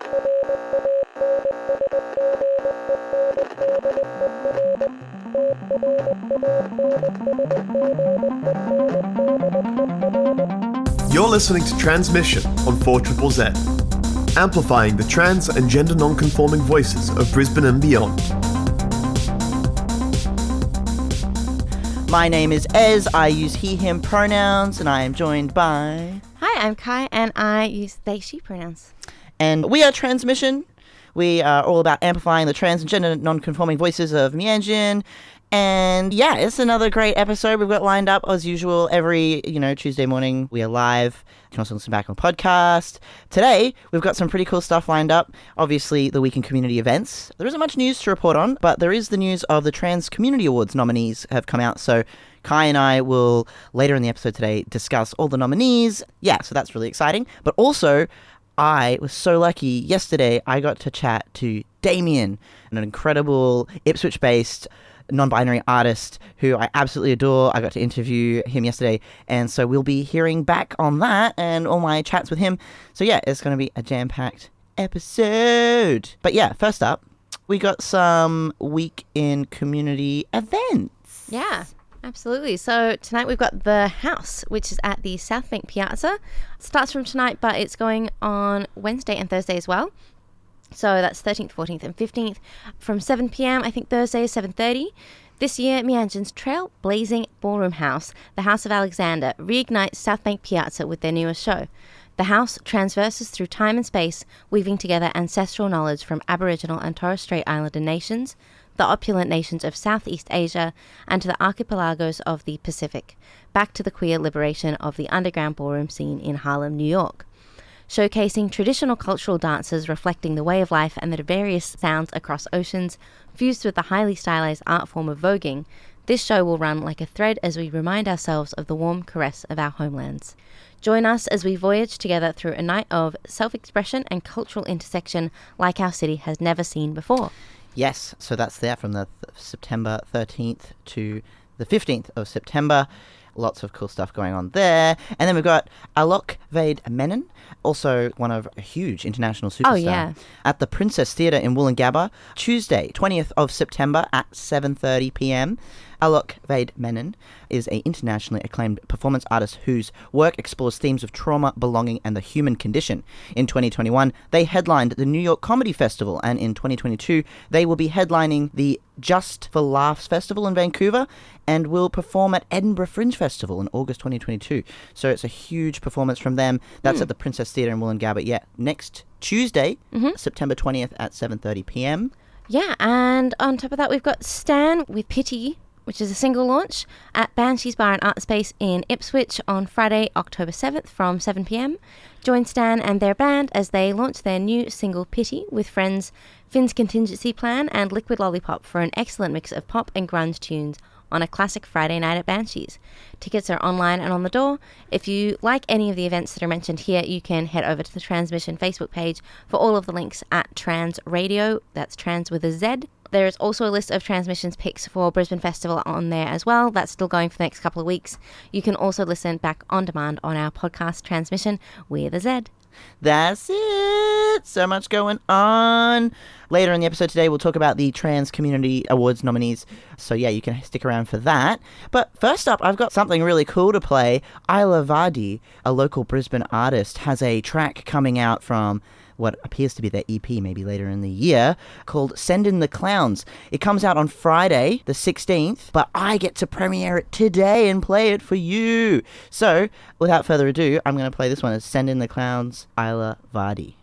You're listening to Tranzmission on 4ZZZ, amplifying the trans and gender non-conforming voices of Brisbane and beyond. My name is Ez, I use he, him pronouns, and I am joined by... Hi, I'm Kai, and I use they, she pronouns. And we are Tranzmission. We are all about amplifying the trans and gender non-conforming voices of Mianjin. And yeah, it's another great episode we've got lined up as usual every, Tuesday morning. We are live. You can also listen back on podcast. Today, we've got some pretty cool stuff lined up. Obviously, the week in community events. There isn't much news to report on, but there is the news of the Trans Community Awards nominees have come out. So Kai and I will, later in the episode today, discuss all the nominees. Yeah, so that's really exciting. But also, I was so lucky. Yesterday, I got to chat to DAMIEN, an incredible Ipswich-based non-binary artist who I absolutely adore. I got to interview him yesterday, and so we'll be hearing back on that and all my chats with him. So yeah, it's going to be a jam-packed episode. But yeah, first up, we got some week in community events. Yeah, absolutely. So tonight we've got The House, which is at the South Bank Piazza. It starts from tonight, but it's going on Wednesday and Thursday as well. So that's 13th, 14th and 15th from 7 p.m. I think Thursday is 7:30. This year, Mianjin's trailblazing ballroom house, the House of Alexander, reignites South Bank Piazza with their newest show. The house transverses through time and space, weaving together ancestral knowledge from Aboriginal and Torres Strait Islander nations, the opulent nations of Southeast Asia, and to the archipelagos of the Pacific, back to the queer liberation of the underground ballroom scene in Harlem, New York. Showcasing traditional cultural dances reflecting the way of life and the various sounds across oceans, fused with the highly stylized art form of voguing, this show will run like a thread as we remind ourselves of the warm caress of our homelands. Join us as we voyage together through a night of self-expression and cultural intersection like our city has never seen before. Yes, so that's there from the September 13th to the 15th of September. Lots of cool stuff going on there. And then we've got Alok Vaid-Menon, also one of a huge international superstar. Oh, yeah. At the Princess Theatre in Woolloongabba, Tuesday, 20th of September at 7:30 p.m. Alok Vaid-Menon is an internationally acclaimed performance artist whose work explores themes of trauma, belonging, and the human condition. In 2021, they headlined the New York Comedy Festival, and in 2022, they will be headlining the Just for Laughs Festival in Vancouver, and will perform at Edinburgh Fringe Festival in August 2022. So it's a huge performance from them. That's at the Princess Theatre in Woolloongabba. Yeah, next Tuesday, September 20th at 7:30 p.m. Yeah, and on top of that, we've got Stan with Pity, which is a single launch at Banshees Bar and Art Space in Ipswich on Friday, October 7th from 7 p.m. Join Stan and their band as they launch their new single Pity with friends Finn's Contingency Plan and Liquid Lollipop for an excellent mix of pop and grunge tunes on a classic Friday night at Banshees. Tickets are online and on the door. If you like any of the events that are mentioned here, you can head over to the Tranzmission Facebook page for all of the links at Trans Radio. That's trans with a Z. There is also a list of Tranzmission's picks for Brisbane Festival on there as well. That's still going for the next couple of weeks. You can also listen back on demand on our podcast Tranzmission with a Z. That's it. So much going on. Later in the episode today, we'll talk about the Trans Community Awards nominees. So yeah, you can stick around for that. But first up, I've got something really cool to play. Isla Vardy, a local Brisbane artist, has a track coming out from what appears to be their EP maybe later in the year, called Send in the Clowns. It comes out on Friday, the 16th, but I get to premiere it today and play it for you. So, without further ado, I'm going to play this one as Send in the Clowns, Isla Vardy.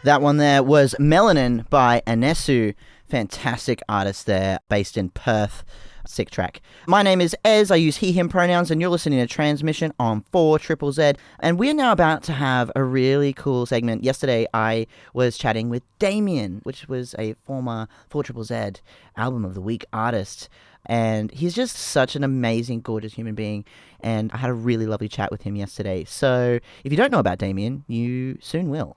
That one there was Melanin by Anesu. Fantastic artist there, based in Perth. Sick track. My name is Ez. I use he, him pronouns, and you're listening to Tranzmission on 4ZZZ. And we're now about to have a really cool segment. Yesterday, I was chatting with DAMIEN, which was a former 4ZZZ Album of the Week artist. And he's just such an amazing, gorgeous human being. And I had a really lovely chat with him yesterday. So if you don't know about DAMIEN, you soon will.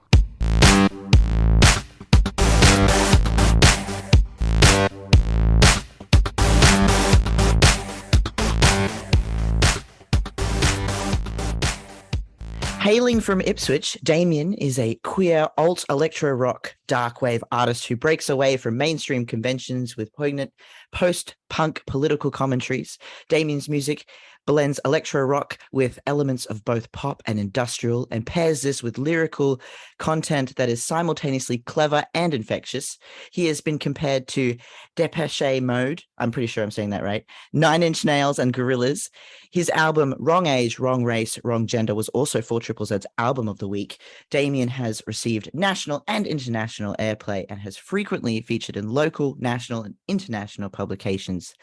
Hailing from Ipswich, Damien is a queer alt electro rock dark wave artist who breaks away from mainstream conventions with poignant post-punk political commentaries. Damien's music blends electro rock with elements of both pop and industrial and pairs this with lyrical content that is simultaneously clever and infectious. He has been compared to Depeche Mode, I'm pretty sure I'm saying that right, Nine Inch Nails and Gorillaz. His album Wrong Age, Wrong Race, Wrong Gender was also 4ZZ's Album of the Week. Damien has received national and international airplay and has frequently featured in local, national, and international publications.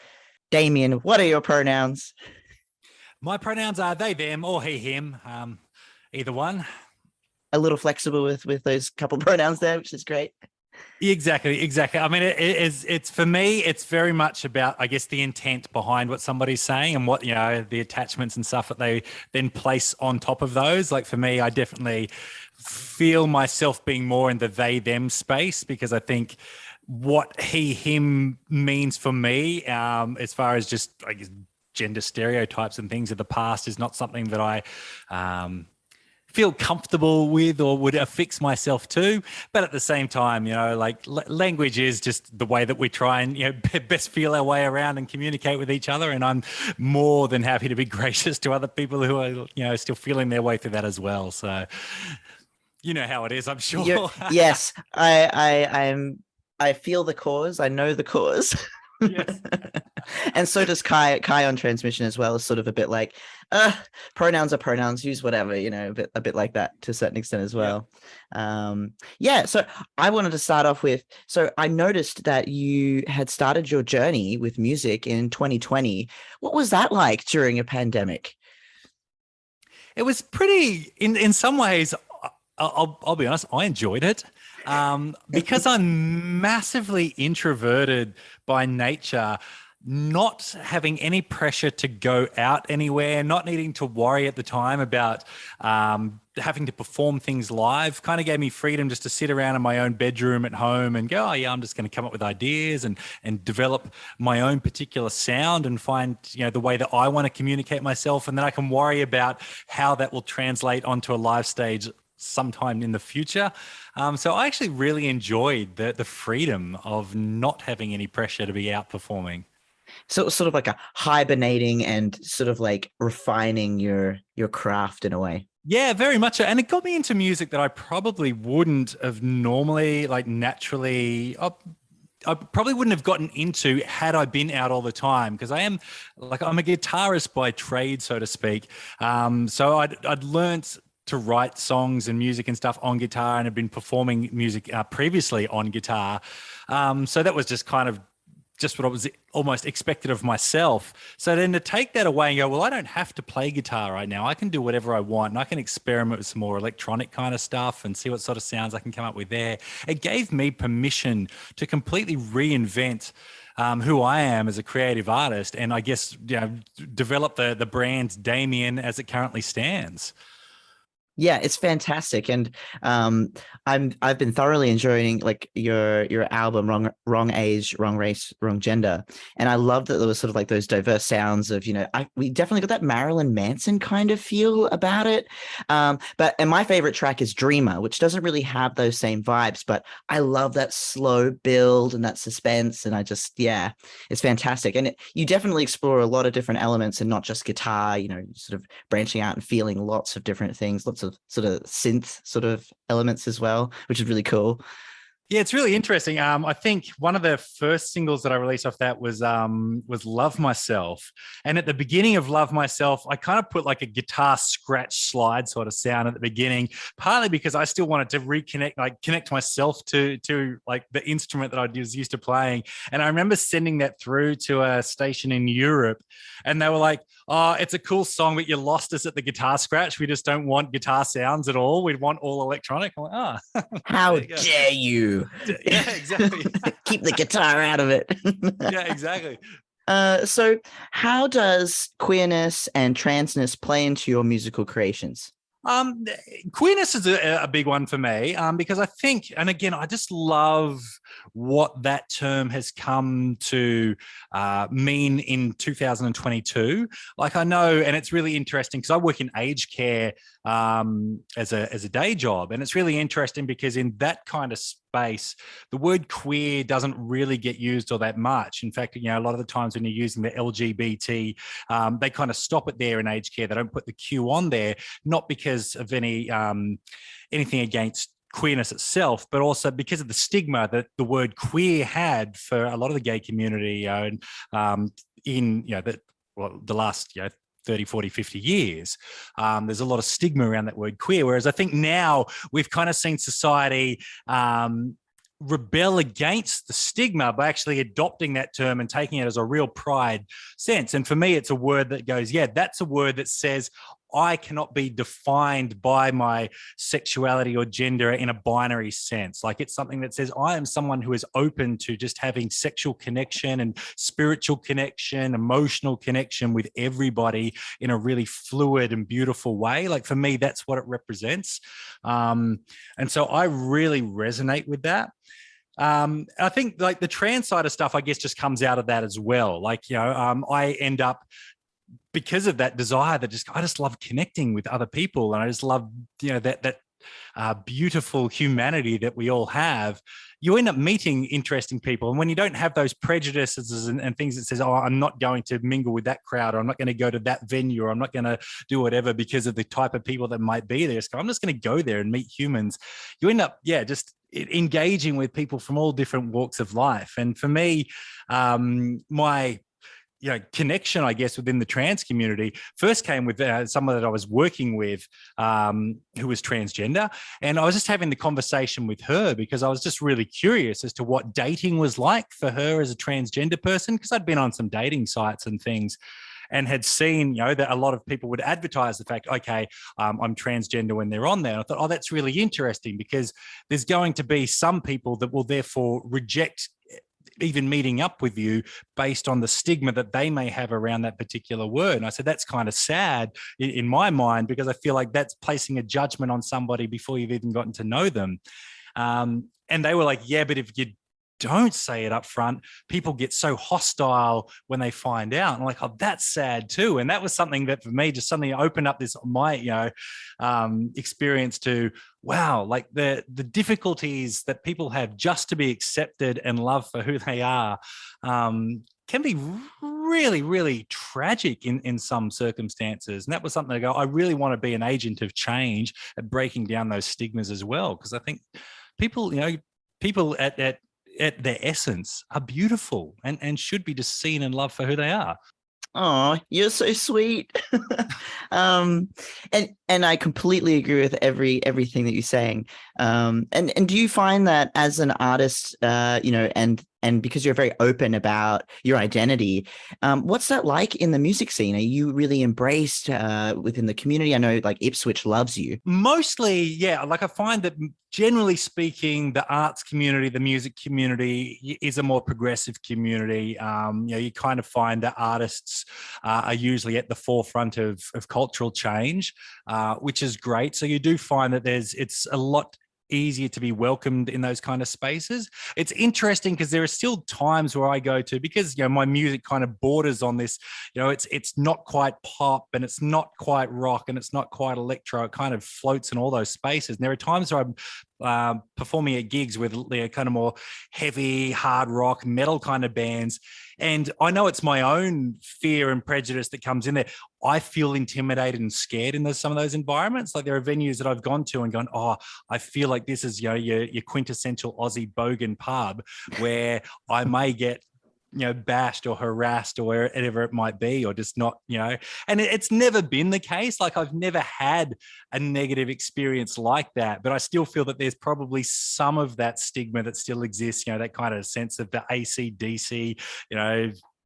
Damien, what are your pronouns? My pronouns are they, them, or he, him, either one. A little flexible with those couple pronouns there, which is great. Exactly. I mean, it's for me, it's very much about, I guess, the intent behind what somebody's saying and what, the attachments and stuff that they then place on top of those. Like for me, I definitely feel myself being more in the they, them space, because I think what he, him means for me, as far as just, I guess, gender stereotypes and things of the past is not something that I feel comfortable with or would affix myself to. But at the same time, language is just the way that we try and, best feel our way around and communicate with each other. And I'm more than happy to be gracious to other people who are, still feeling their way through that as well. So, you know how it is, I'm sure. Yes, I feel the cause. I know the cause. Yes. And so does Kai on Tranzmission as well. Is sort of a bit like pronouns are pronouns, use whatever, a bit like that to a certain extent as well. So I wanted to start off with, so I noticed that you had started your journey with music in 2020. What was that like during a pandemic? It was pretty, in some ways, I'll be honest, I enjoyed it. Because I'm massively introverted by nature, not having any pressure to go out anywhere, not needing to worry at the time about having to perform things live, kind of gave me freedom just to sit around in my own bedroom at home and go, I'm just going to come up with ideas and develop my own particular sound and find, the way that I want to communicate myself. And then I can worry about how that will translate onto a live stage sometime in the future. So I actually really enjoyed the freedom of not having any pressure to be out performing. So sort of like a hibernating and sort of like refining your craft in a way. Yeah, very much so. And it got me into music that I probably wouldn't have normally, naturally, I probably wouldn't have gotten into had I been out all the time, because I'm a guitarist by trade, so to speak. So I'd learnt to write songs and music and stuff on guitar and have been performing music previously on guitar. So that was just kind of just what I was almost expected of myself. So then to take that away and go, well, I don't have to play guitar right now. I can do whatever I want and I can experiment with some more electronic kind of stuff and see what sort of sounds I can come up with there. It gave me permission to completely reinvent who I am as a creative artist, and I guess develop the brand Damien as it currently stands. Yeah, it's fantastic, and I've been thoroughly enjoying your album Wrong Age, Wrong Race, Wrong Gender, and I love that there was sort of like those diverse sounds of we definitely got that Marilyn Manson kind of feel about it. And my favorite track is Dreamer, which doesn't really have those same vibes, but I love that slow build and that suspense, and it's fantastic. And you definitely explore a lot of different elements and not just guitar. Sort of branching out and feeling lots of different things, lots of sort of synth sort of elements as well, which is really cool. Yeah, it's really interesting. I think one of the first singles that I released off that was Love Myself. And at the beginning of Love Myself, I kind of put like a guitar scratch slide sort of sound at the beginning, partly because I still wanted to connect myself to like the instrument that I was used to playing. And I remember sending that through to a station in Europe, and they were like, oh, it's a cool song, but you lost us at the guitar scratch. We just don't want guitar sounds at all. We want all electronic. I'm like, how dare you? Yeah, exactly. Keep the guitar out of it. Yeah, exactly. So how does queerness and transness play into your musical creations? Um, Queerness is a big one for me because I think, and again, I just love what that term has come to mean in 2022. Like I know, and it's really interesting because I work in aged care as a day job, and it's really interesting because in that kind of space, the word queer doesn't really get used all that much. In fact, a lot of the times when you're using the LGBT, they kind of stop it there in aged care. They don't put the Q on there, not because of anything against queerness itself, but also because of the stigma that the word queer had for a lot of the gay community in the last 30, 40, 50 years. There's a lot of stigma around that word queer, whereas I think now we've kind of seen society rebel against the stigma by actually adopting that term and taking it as a real pride sense. And for me, it's a word that goes, that's a word that says, I cannot be defined by my sexuality or gender in a binary sense. Like it's something that says I am someone who is open to just having sexual connection and spiritual connection, emotional connection with everybody in a really fluid and beautiful way. Like for me, that's what it represents. And so I really resonate with that. I think like the trans side of stuff, I guess, just comes out of that as well. Like, I end up, because of that desire that I just love connecting with other people. And I just love, that beautiful humanity that we all have. You end up meeting interesting people. And when you don't have those prejudices and things that says, I'm not going to mingle with that crowd, or I'm not going to go to that venue, or I'm not going to do whatever because of the type of people that might be there. So I'm just going to go there and meet humans. You end up, just engaging with people from all different walks of life. And for me, my connection, I guess, within the trans community first came with someone that I was working with who was transgender. And I was just having the conversation with her because I was just really curious as to what dating was like for her as a transgender person, because I'd been on some dating sites and things and had seen, that a lot of people would advertise the fact, okay, I'm transgender when they're on there. And I thought, that's really interesting because there's going to be some people that will therefore reject even meeting up with you based on the stigma that they may have around that particular word. And I said, that's kind of sad in my mind, because I feel like that's placing a judgment on somebody before you've even gotten to know them. And they were like, but if you don't say it up front, people get so hostile when they find out. And I'm like, that's sad too. And that was something that for me just suddenly opened up my experience to, wow, like the difficulties that people have just to be accepted and loved for who they are can be really, really tragic in some circumstances. And that was something I really want to be an agent of change at breaking down those stigmas as well. Because I think people at their essence are beautiful and should be just seen and loved for who they are. Oh, you're so sweet. And I completely agree with everything that you're saying. And do you find that as an artist, and because you're very open about your identity, what's that like in the music scene? Are you really embraced within the community? I know like Ipswich loves you. Mostly, yeah. Like I find that generally speaking, the arts community, the music community is a more progressive community. You kind of find that artists are usually at the forefront of cultural change, which is great. So you do find that it's a lot easier to be welcomed in those kind of spaces. It's interesting because there are still times where I go to, because my music kind of borders on this, it's not quite pop and it's not quite rock and it's not quite electro. It kind of floats in all those spaces. And there are times where I'm performing at gigs with kind of more heavy, hard rock, metal kind of bands. And I know it's my own fear and prejudice that comes in there. I feel intimidated and scared in some of those environments. Like there are venues that I've gone to and gone, I feel like this is your quintessential Aussie bogan pub where I may get bashed or harassed or wherever it might be, or just not, and it's never been the case. Like I've never had a negative experience like that, but I still feel that there's probably some of that stigma that still exists, that kind of sense of the AC/DC,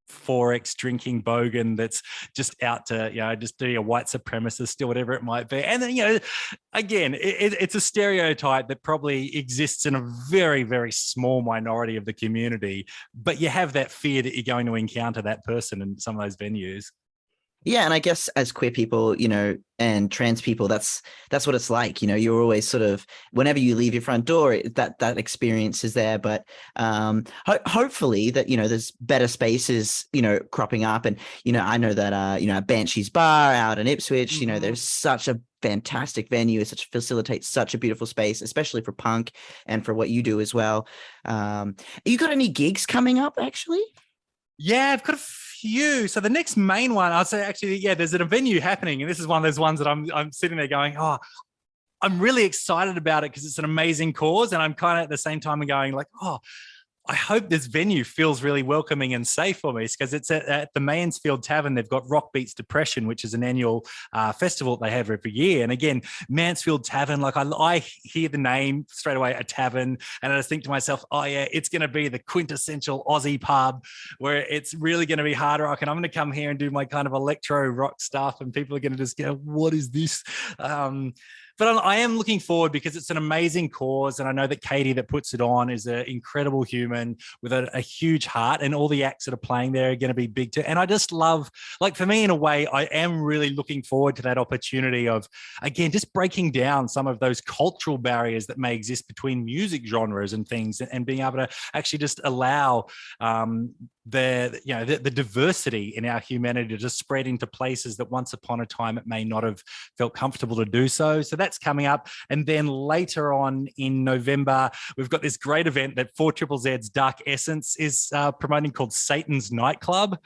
4X drinking bogan that's just out to, just be a white supremacist or whatever it might be. And then, again, it's a stereotype that probably exists in a very, very small minority of the community, but you have that fear that you're going to encounter that person in some of those venues. Yeah, and I guess as queer people, and trans people, that's what it's like. You're always sort of, whenever you leave your front door, that experience is there. But hopefully that there's better spaces cropping up, and I know that Banshee's Bar out in Ipswich, there's such a fantastic venue. It facilitates such a beautiful space, especially for punk and for what you do as well. You got any gigs coming up, actually? Yeah, I've got a few. So the next main one, I'll say actually, yeah, there's a venue happening, and this is one of those ones that I'm sitting there going, oh, I'm really excited about it because it's an amazing cause, and I'm kind of at the same time going like, oh, I hope this venue feels really welcoming and safe for me, because it's at the Mansfield Tavern. They've got Rock Beats Depression, which is an annual festival that they have every year. And again, Mansfield Tavern, like I hear the name straight away, a tavern, and I just think to myself, oh yeah, it's going to be the quintessential Aussie pub where it's really going to be hard rock, and I'm going to come here and do my kind of electro rock stuff, and people are going to just go, what is this? But I am looking forward because it's an amazing cause. And I know that Katie that puts it on is an incredible human with a huge heart, and all the acts that are playing there are going to be big too. And I just love, like, for me, in a way, I am really looking forward to that opportunity of, again, just breaking down some of those cultural barriers that may exist between music genres and things, and being able to actually just allow the diversity in our humanity to just spread into places that once upon a time it may not have felt comfortable to do so. So that's coming up. And then later on in November, we've got this great event that 4ZZZ's Dark Essence is promoting, called Satan's Nightclub.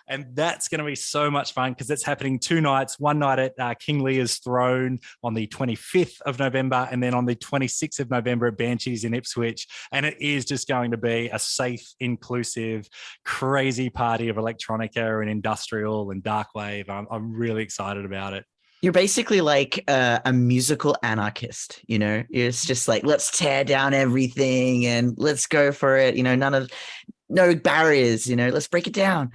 And that's going to be so much fun because it's happening 2 nights, one night at King Lear's Throne on the 25th of November, and then on the 26th of November at Banshees in Ipswich. And it is just going to be a safe, inclusive, crazy party of electronica and industrial and dark wave. I'm really excited about it. You're basically like a musical anarchist, It's just like, let's tear down everything and let's go for it. No barriers, let's break it down.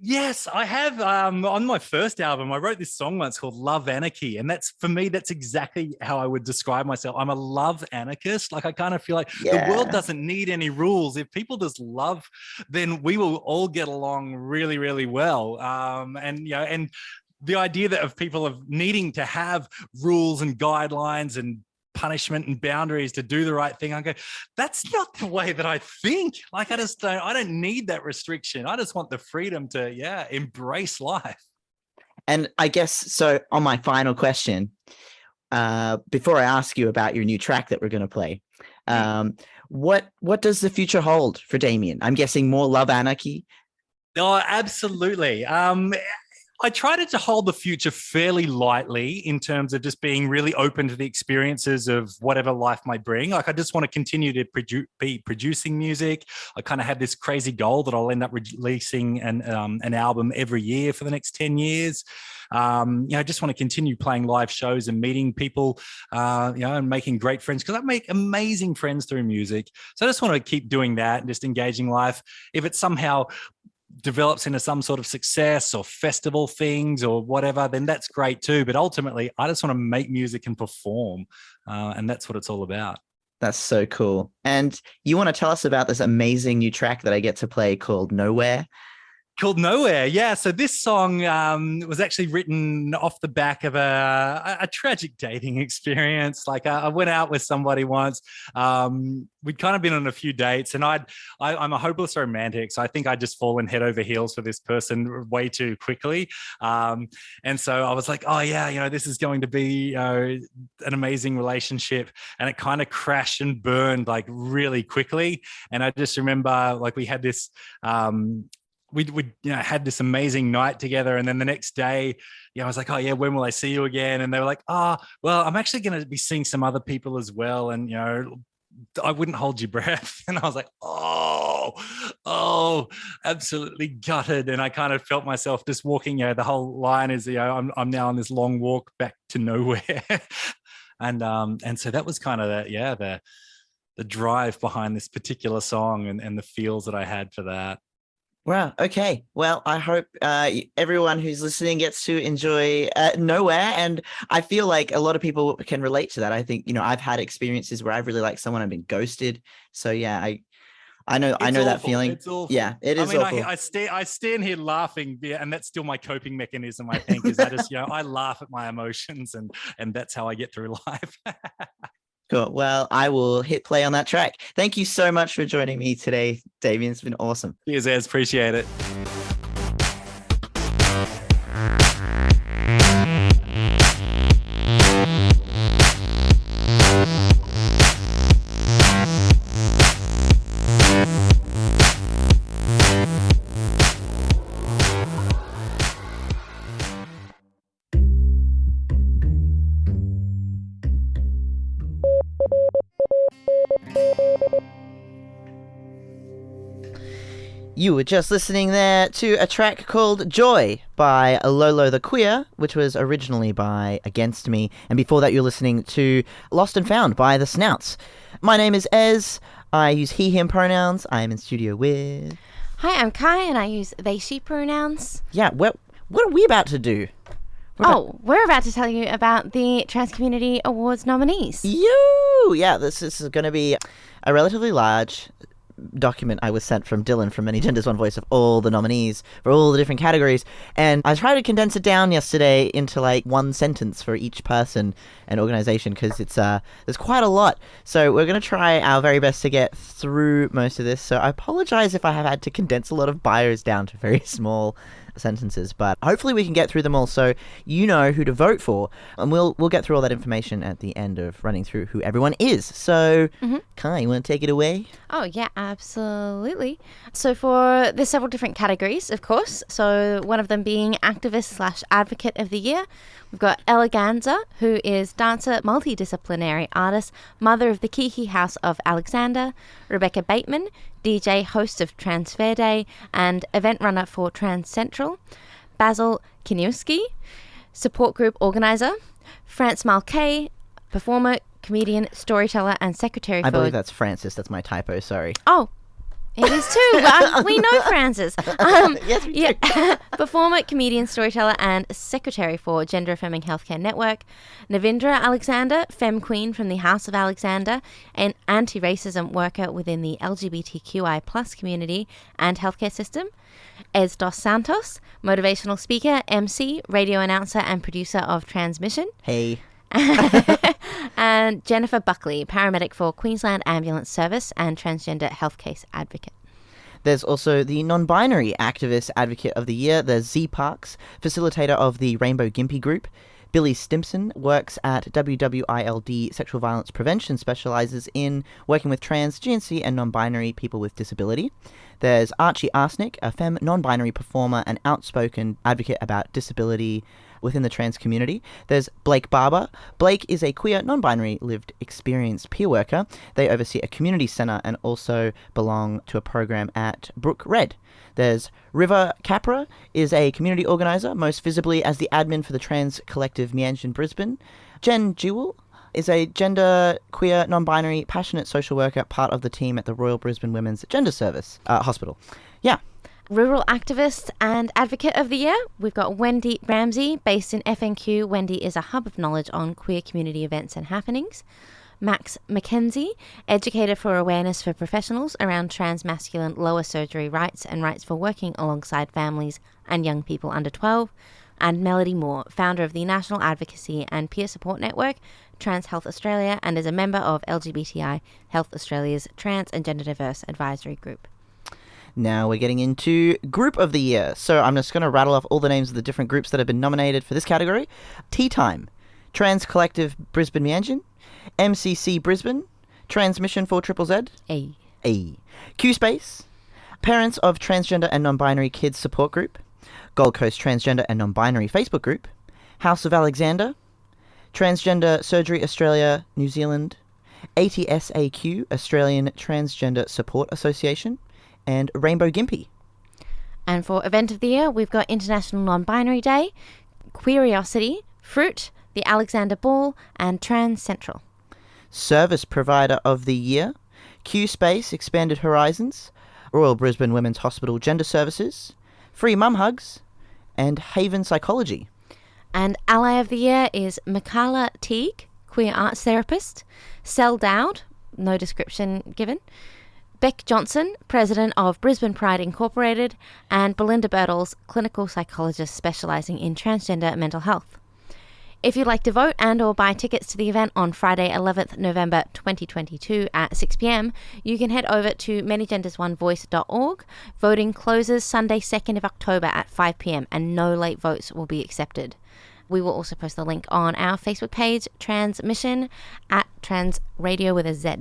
Yes, I have. On my first album, I wrote this song once called Love Anarchy. And that's, for me, that's exactly how I would describe myself. I'm a love anarchist. Like, I kind of feel like the world doesn't need any rules. If people just love, then we will all get along really, really well. And the idea that of people of needing to have rules and guidelines and punishment and boundaries to do the right thing, I go, that's not the way that I think. Like, I don't need that restriction. I just want the freedom to embrace life. And I guess so, on my final question, before I ask you about your new track that we're going to play, what does the future hold for Damien? I'm guessing more Love Anarchy. Oh, absolutely. I try to hold the future fairly lightly in terms of just being really open to the experiences of whatever life might bring. Like, I just want to continue to be producing music. I kind of have this crazy goal that I'll end up releasing an album every year for the next 10 years. I just want to continue playing live shows and meeting people, and making great friends, because I make amazing friends through music. So I just want to keep doing that and just engaging life. If it somehow develops into some sort of success or festival things or whatever, then that's great too. But ultimately, I just want to make music and perform. And that's what it's all about. That's so cool. And you want to tell us about this amazing new track that I get to play called Nowhere? Called Nowhere, yeah. So this song was actually written off the back of a tragic dating experience. Like, I went out with somebody once. We'd kind of been on a few dates, and I'm a hopeless romantic, so I think I'd just fallen head over heels for this person way too quickly. And so I was like, oh yeah, this is going to be an amazing relationship, and it kind of crashed and burned like really quickly. And I just remember, like, we had this. We had this amazing night together, and then the next day, I was like, oh yeah, when will I see you again? And they were like, oh, well, I'm actually going to be seeing some other people as well, and I wouldn't hold your breath. And I was like, oh, absolutely gutted. And I kind of felt myself just walking. The whole line is, I'm now on this long walk back to nowhere, and so that was kind of the drive behind this particular song and the feels that I had for that. Wow. Okay. Well, I hope everyone who's listening gets to enjoy Nowhere. And I feel like a lot of people can relate to that. I think, I've had experiences where I've really liked someone and been ghosted. So yeah, I know It's that awful. feeling. It's awful. Yeah, it is awful. I stand here laughing, and that's still my coping mechanism. I think is I just I laugh at my emotions, and that's how I get through life. Cool. Well, I will hit play on that track. Thank you so much for joining me today, Damien. It's been awesome. Cheers, Ez. Appreciate it. You were just listening there to a track called Joy by Lolo the Queer, which was originally by Against Me. And before that, you're listening to Lost and Found by The Snouts. My name is Ez. I use he, him pronouns. I am in studio with... Hi, I'm Kai, and I use they, she pronouns. Yeah, what are we about to do? We're about to tell you about the Trans Community Awards nominees. Yeah, this is going to be a relatively large document I was sent from Dylan from Many Genders One Voice of all the nominees for all the different categories, and I tried to condense it down yesterday into like one sentence for each person and organization because it's there's quite a lot, so we're going to try our very best to get through most of this. So I apologize if I have had to condense a lot of bios down to very small sentences, but hopefully we can get through them all so you know who to vote for, and we'll get through all that information at the end of running through who everyone is. So Kai, you want to take it away? Oh yeah, absolutely. So there's several different categories, of course, so one of them being activist / advocate of the year. We've got Eleganza, who is dancer, multidisciplinary artist, mother of the Kiki House of Alexander. Rebecca Bateman, DJ, host of Trans Fair Day, and event runner for Trans Central. Basil Kiniewski, support group organizer. France Malkay, performer, comedian, storyteller, and secretary I believe that's Francis. That's my typo. Sorry. Oh, it is too. We know Francis. Yes, we do. Performer, comedian, storyteller, and secretary for Gender Affirming Healthcare Network. Navindra Alexander, Femme Queen from the House of Alexander, an anti-racism worker within the LGBTQI plus community and healthcare system. Ez Dos Santos, motivational speaker, MC, radio announcer, and producer of Tranzmission. Hey. And Jennifer Buckley, paramedic for Queensland Ambulance Service and transgender health case advocate. There's also the non-binary activist advocate of the year. There's Z Parks, facilitator of the Rainbow Gimpy group. Billy Stimson works at WWILD Sexual Violence Prevention, specializes in working with trans, GNC, and non-binary people with disability. There's Archie Arsenic, a femme non-binary performer and outspoken advocate about disability within the trans community. There's Blake Barber. Blake is a queer, non-binary, lived experience peer worker. They oversee a community centre and also belong to a program at Brook Red. There's River Capra, is a community organiser, most visibly as the admin for the trans collective Mianjin Brisbane. Jen Jewell is a gender, queer, non-binary, passionate social worker, part of the team at the Royal Brisbane Women's Gender Service Hospital. Yeah. Rural activist and advocate of the year, we've got Wendy Ramsey, based in FNQ. Wendy is a hub of knowledge on queer community events and happenings. Max McKenzie, educator for awareness for professionals around transmasculine lower surgery rights and rights for working alongside families and young people under 12. And Melody Moore, founder of the National Advocacy and Peer Support Network, Trans Health Australia, and is a member of LGBTI Health Australia's Trans and Gender Diverse Advisory Group. Now we're getting into Group of the Year. So I'm just going to rattle off all the names of the different groups that have been nominated for this category. Tea Time, Trans Collective Brisbane Mianjin, MCC Brisbane, Tranzmission for Triple Z, A. Q Space, Parents of Transgender and Non-Binary Kids Support Group, Gold Coast Transgender and Non-Binary Facebook Group, House of Alexander, Transgender Surgery Australia New Zealand, ATSAQ Australian Transgender Support Association, and Rainbow Gimpy. And for Event of the Year, we've got International Non-Binary Day, Queeriosity, Fruit, the Alexander Ball, and Trans Central. Service Provider of the Year, Q Space Expanded Horizons, Royal Brisbane Women's Hospital Gender Services, Free Mum Hugs, and Haven Psychology. And Ally of the Year is Michaela Teague, queer arts therapist, Cell Dowd, no description given, Beck Johnson, president of Brisbane Pride Incorporated, and Belinda Birtles, clinical psychologist specialising in transgender mental health. If you'd like to vote and or buy tickets to the event on Friday 11th November 2022 at 6 p.m, you can head over to manygendersonevoice.org. Voting closes Sunday 2nd of October at 5 p.m, and no late votes will be accepted. We will also post the link on our Facebook page, Tranzmission, at Trans Radio with a Z.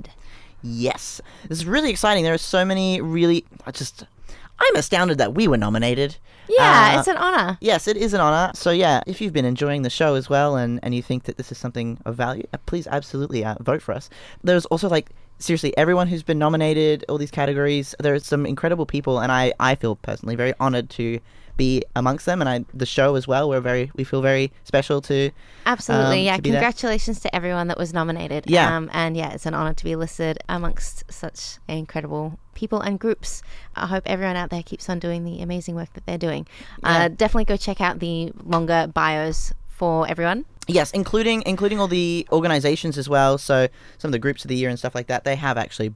Yes. This is really exciting. There are so many really... I'm astounded that we were nominated. Yeah, it's an honour. Yes, it is an honour. So yeah, if you've been enjoying the show as well and you think that this is something of value, please absolutely vote for us. There's also seriously, everyone who's been nominated, all these categories, there are some incredible people, and I feel personally very honoured to be amongst them, and the show as well. We feel very special to absolutely to be congratulations to everyone that was nominated. And it's an honor to be listed amongst such incredible people and groups. I hope everyone out there keeps on doing the amazing work that they're doing. Definitely go check out the longer bios for everyone. Yes, including all the organizations as well. So some of the groups of the year and stuff like that, they have actually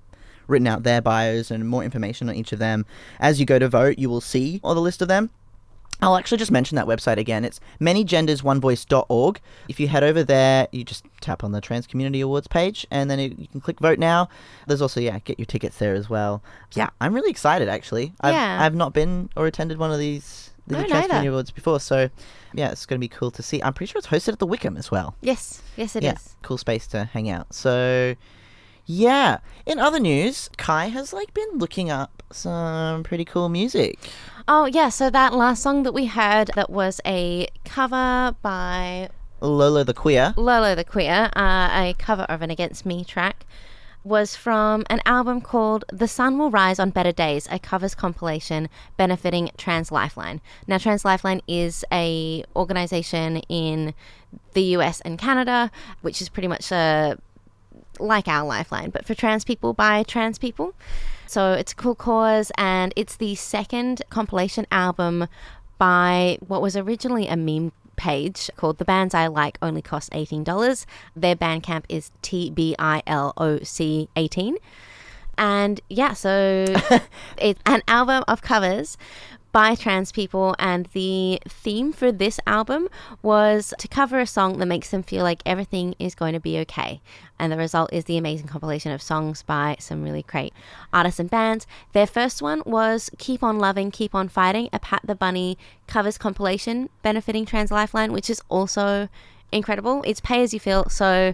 written out their bios and more information on each of them. As you go to vote, you will see all the list of them. I'll actually just mention that website again. It's manygendersonevoice.org. If you head over there, you just tap on the Trans Community Awards page, and then you can click Vote Now. There's also, get your tickets there as well. Yeah, I'm really excited, actually. I've not been or attended one of these Trans Community Awards before, so yeah, it's going to be cool to see. I'm pretty sure it's hosted at the Wickham as well. Yes, it is. Cool space to hang out. So... yeah. In other news, Kai has been looking up some pretty cool music. Oh yeah, so that last song that we heard that was a cover by Lolo the Queer. A cover of an Against Me track, was from an album called The Sun Will Rise on Better Days, a covers compilation benefiting Trans Lifeline. Now, Trans Lifeline is a organisation in the US and Canada, which is pretty much like our Lifeline, but for trans people by trans people. So it's a cool cause, and it's the second compilation album by what was originally a meme page called The Bands I Like Only Cost $18. Their Bandcamp is TBILOC18. And so it's an album of covers by trans people, and the theme for this album was to cover a song that makes them feel like everything is going to be okay. And the result is the amazing compilation of songs by some really great artists and bands. Their first one was Keep On Loving, Keep On Fighting, a Pat the Bunny covers compilation benefiting Trans Lifeline, which is also incredible. It's pay as you feel, so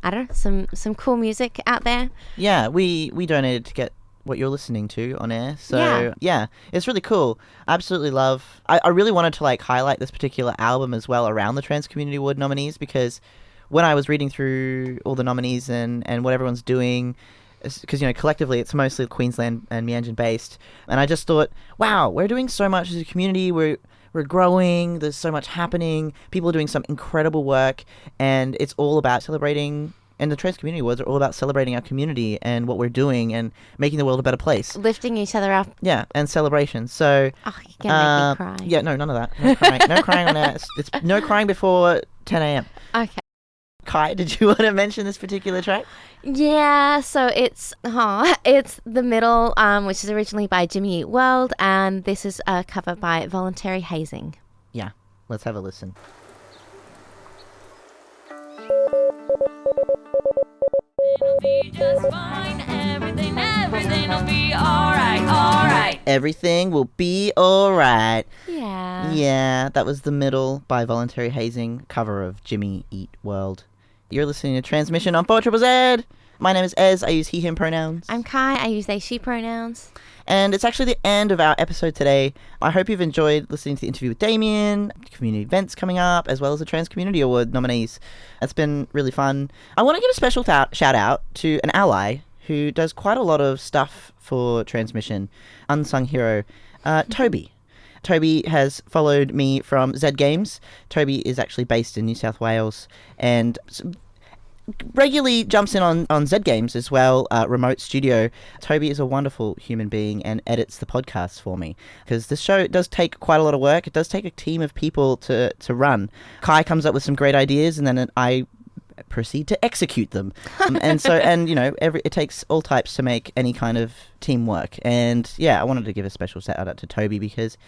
I don't know, some cool music out there. Yeah, we donated to get what you're listening to on air, so yeah, it's really cool. Absolutely love. I really wanted to highlight this particular album as well around the Trans Community Award nominees, because when I was reading through all the nominees and what everyone's doing, because collectively it's mostly Queensland and Meanjin based, and I just thought, wow, we're doing so much as a community. We're growing. There's so much happening. People are doing some incredible work, and it's all about celebrating. And the Trans Community Awards are all about celebrating our community and what we're doing and making the world a better place. Lifting each other up. Yeah, and celebration. So... oh, you're going to make me cry. Yeah, no, none of that. No crying. No crying on air. It's no crying before 10 a.m. Okay. Kai, did you want to mention this particular track? Yeah, so it's The Middle, which is originally by Jimmy Eat World, and this is a cover by Voluntary Hazing. Yeah, let's have a listen. It'll be just fine. Everything will be alright. Everything will be alright. Yeah. Yeah, that was The Middle by Voluntary Hazing, cover of Jimmy Eat World. You're listening to Transmission on 4ZZZ. My name is Ez. I use he, him pronouns. I'm Kai. I use they, she pronouns. And it's actually the end of our episode today. I hope you've enjoyed listening to the interview with Damien, community events coming up, as well as the Trans Community Award nominees. It's been really fun. I want to give a special shout out to an ally who does quite a lot of stuff for Transmission, unsung hero, Toby. Toby has followed me from Z Games. Toby is actually based in New South Wales and regularly jumps in on Z Games as well, remote studio. Toby is a wonderful human being and edits the podcast for me, because this show does take quite a lot of work. It does take a team of people to run. Kai comes up with some great ideas, and then I proceed to execute them. And you know, it takes all types to make any kind of team work. And yeah, I wanted to give a special shout out to Toby because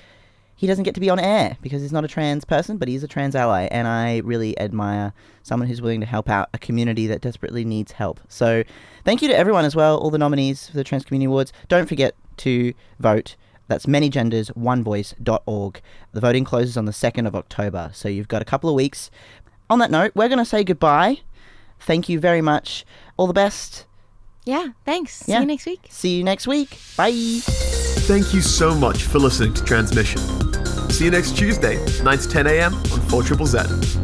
he doesn't get to be on air because he's not a trans person, but he's a trans ally. And I really admire someone who's willing to help out a community that desperately needs help. So thank you to everyone as well, all the nominees for the Trans Community Awards. Don't forget to vote. That's manygendersonevoice.org. The voting closes on the 2nd of October, so you've got a couple of weeks. On that note, we're going to say goodbye. Thank you very much. All the best. Yeah, thanks. Yeah. See you next week. See you next week. Bye. Thank you so much for listening to Transmission. See you next Tuesday, 9 to 10 a.m. on 4ZZZ.